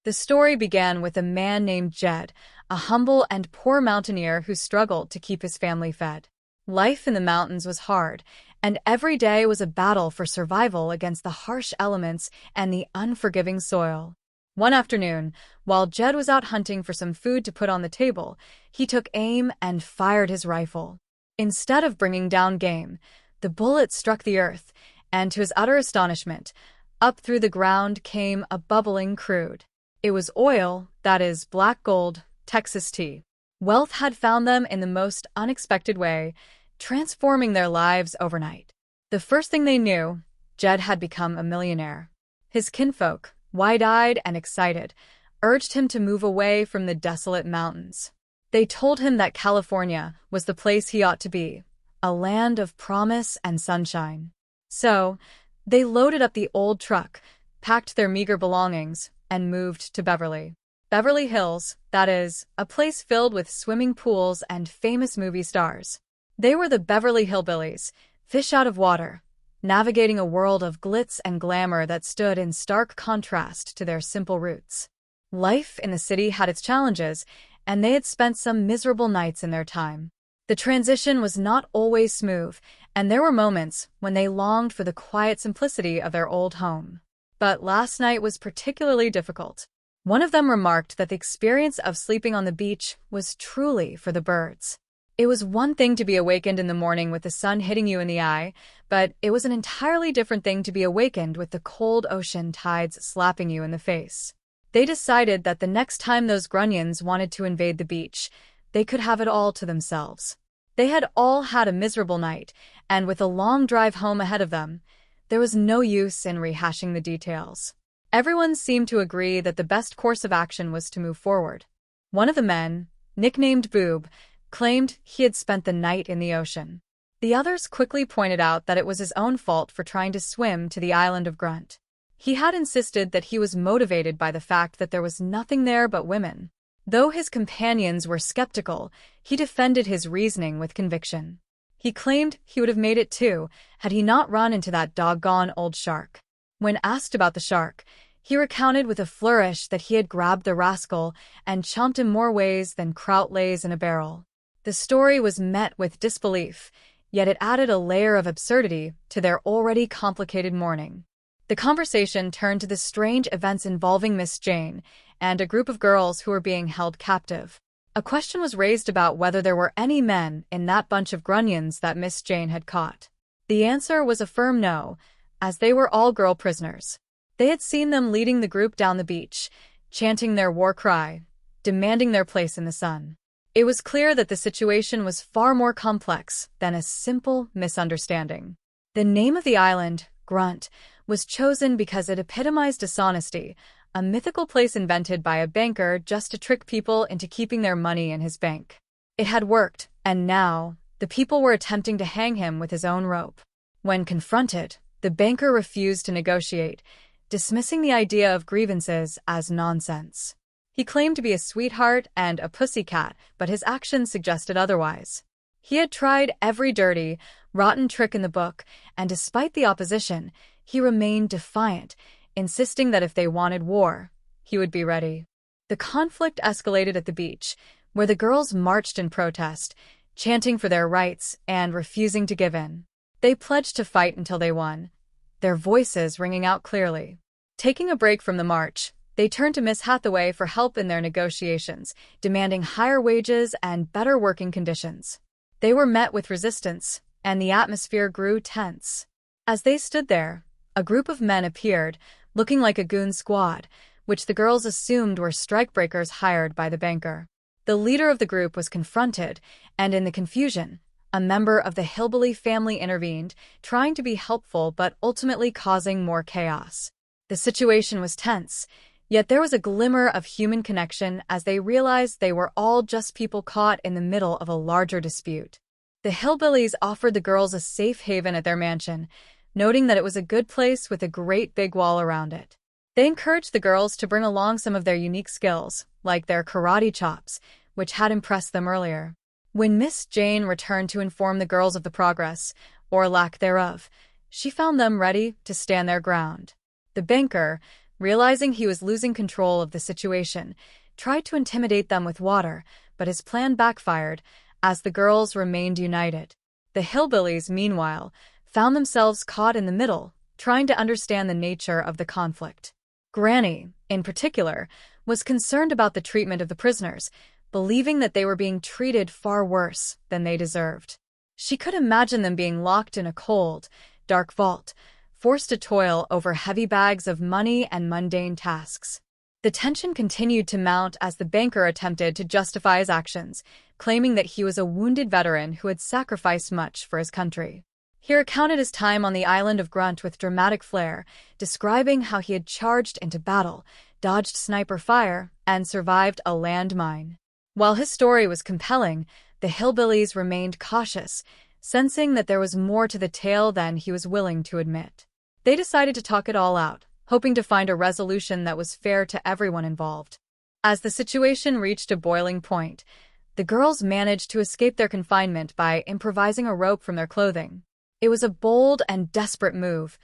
The story began with a man named Jed, a humble and poor mountaineer who struggled to keep his family fed. Life in the mountains was hard, and every day was a battle for survival against the harsh elements and the unforgiving soil. One afternoon, while Jed was out hunting for some food to put on the table, he took aim and fired his rifle. Instead of bringing down game, the bullet struck the earth, and to his utter astonishment, up through the ground came a bubbling crude. It was oil, that is, black gold, Texas tea. Wealth had found them in the most unexpected way, transforming their lives overnight. The first thing they knew, Jed had become a millionaire. His kinfolk, wide-eyed and excited, urged him to move away from the desolate mountains. They told him that California was the place he ought to be, a land of promise and sunshine. So, they loaded up the old truck, packed their meager belongings, and moved to Beverly Hills, that is, a place filled with swimming pools and famous movie stars. They were the Beverly Hillbillies, fish out of water, navigating a world of glitz and glamour that stood in stark contrast to their simple roots. Life in the city had its challenges, and they had spent some miserable nights in their time. The transition was not always smooth, and there were moments when they longed for the quiet simplicity of their old home. But last night was particularly difficult. One of them remarked that the experience of sleeping on the beach was truly for the birds. It was one thing to be awakened in the morning with the sun hitting you in the eye, but it was an entirely different thing to be awakened with the cold ocean tides slapping you in the face. They decided that the next time those grunions wanted to invade the beach, they could have it all to themselves. They had all had a miserable night, and with a long drive home ahead of them, there was no use in rehashing the details. Everyone seemed to agree that the best course of action was to move forward. One of the men, nicknamed Boob, claimed he had spent the night in the ocean. The others quickly pointed out that it was his own fault for trying to swim to the island of Grunt. He had insisted that he was motivated by the fact that there was nothing there but women. Though his companions were skeptical, he defended his reasoning with conviction. He claimed he would have made it too, had he not run into that doggone old shark. When asked about the shark, he recounted with a flourish that he had grabbed the rascal and chomped him more ways than kraut lays in a barrel. The story was met with disbelief, yet it added a layer of absurdity to their already complicated morning. The conversation turned to the strange events involving Miss Jane and a group of girls who were being held captive. A question was raised about whether there were any men in that bunch of grunions that Miss Jane had caught. The answer was a firm no, as they were all girl prisoners. They had seen them leading the group down the beach, chanting their war cry, demanding their place in the sun. It was clear that the situation was far more complex than a simple misunderstanding. The name of the island, Grunt, was chosen because it epitomized dishonesty, a mythical place invented by a banker just to trick people into keeping their money in his bank. It had worked, and now, the people were attempting to hang him with his own rope. When confronted, the banker refused to negotiate, dismissing the idea of grievances as nonsense. He claimed to be a sweetheart and a pussycat, but his actions suggested otherwise. He had tried every dirty, rotten trick in the book, and despite the opposition, he remained defiant, insisting that if they wanted war, he would be ready. The conflict escalated at the beach, where the girls marched in protest, chanting for their rights and refusing to give in. They pledged to fight until they won, their voices ringing out clearly. Taking a break from the march, they turned to Miss Hathaway for help in their negotiations, demanding higher wages and better working conditions. They were met with resistance, and the atmosphere grew tense. As they stood there, a group of men appeared, looking like a goon squad, which the girls assumed were strikebreakers hired by the banker. The leader of the group was confronted, and in the confusion, a member of the hillbilly family intervened, trying to be helpful but ultimately causing more chaos. The situation was tense, yet there was a glimmer of human connection as they realized they were all just people caught in the middle of a larger dispute. The hillbillies offered the girls a safe haven at their mansion, noting that it was a good place with a great big wall around it. They encouraged the girls to bring along some of their unique skills, like their karate chops, which had impressed them earlier. When Miss Jane returned to inform the girls of the progress, or lack thereof, she found them ready to stand their ground. The banker, realizing he was losing control of the situation, tried to intimidate them with water, but his plan backfired as the girls remained united. The hillbillies, meanwhile, found themselves caught in the middle, trying to understand the nature of the conflict. Granny, in particular, was concerned about the treatment of the prisoners, believing that they were being treated far worse than they deserved. She could imagine them being locked in a cold, dark vault, forced to toil over heavy bags of money and mundane tasks. The tension continued to mount as the banker attempted to justify his actions, claiming that he was a wounded veteran who had sacrificed much for his country. He recounted his time on the island of Grunt with dramatic flair, describing how he had charged into battle, dodged sniper fire, and survived a landmine. While his story was compelling, the hillbillies remained cautious, sensing that there was more to the tale than he was willing to admit. They decided to talk it all out, hoping to find a resolution that was fair to everyone involved. As the situation reached a boiling point, the girls managed to escape their confinement by improvising a rope from their clothing. It was a bold and desperate move,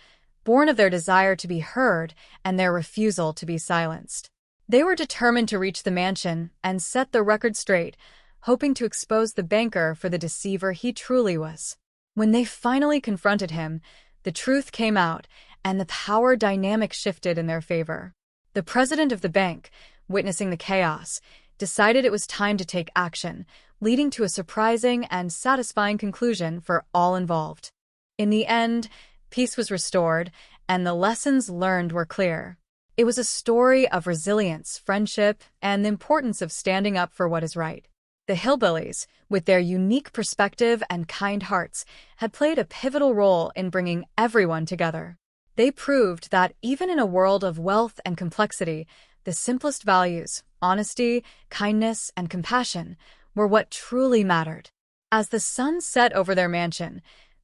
born of their desire to be heard and their refusal to be silenced. They were determined to reach the mansion and set the record straight, hoping to expose the banker for the deceiver he truly was. When they finally confronted him, the truth came out, and the power dynamic shifted in their favor. The president of the bank, witnessing the chaos, decided it was time to take action, leading to a surprising and satisfying conclusion for all involved. In the end, peace was restored, and the lessons learned were clear. It was a story of resilience, friendship, and the importance of standing up for what is right. The hillbillies, with their unique perspective and kind hearts, had played a pivotal role in bringing everyone together. They proved that even in a world of wealth and complexity, the simplest values, honesty, kindness, and compassion, were what truly mattered. As the sun set over their mansion,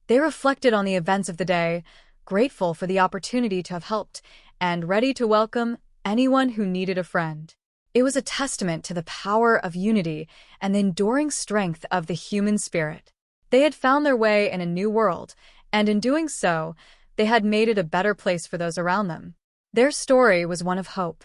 they reflected on the events of the day, grateful for the opportunity to have helped, and ready to welcome anyone who needed a friend. It was a testament to the power of unity and the enduring strength of the human spirit. They had found their way in a new world, and in doing so, they had made it a better place for those around them. Their story was one of hope,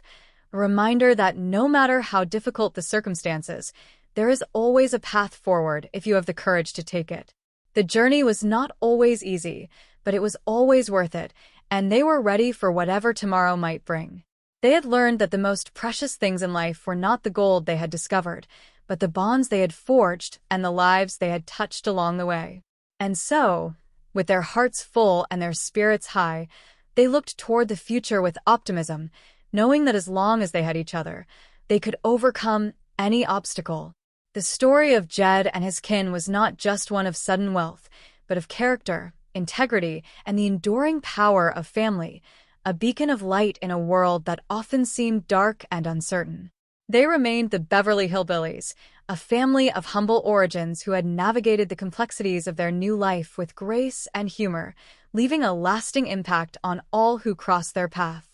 a reminder that no matter how difficult the circumstances, there is always a path forward if you have the courage to take it. The journey was not always easy, but it was always worth it, and they were ready for whatever tomorrow might bring. They had learned that the most precious things in life were not the gold they had discovered, but the bonds they had forged and the lives they had touched along the way. And so, with their hearts full and their spirits high, they looked toward the future with optimism, knowing that as long as they had each other, they could overcome any obstacle. The story of Jed and his kin was not just one of sudden wealth, but of character, integrity, and the enduring power of family, a beacon of light in a world that often seemed dark and uncertain. They remained the Beverly Hillbillies, a family of humble origins who had navigated the complexities of their new life with grace and humor, leaving a lasting impact on all who crossed their path.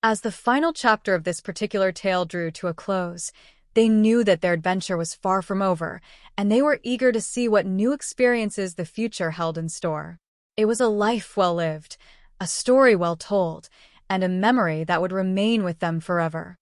As the final chapter of this particular tale drew to a close, they knew that their adventure was far from over, and they were eager to see what new experiences the future held in store. It was a life well lived, a story well told, and a memory that would remain with them forever.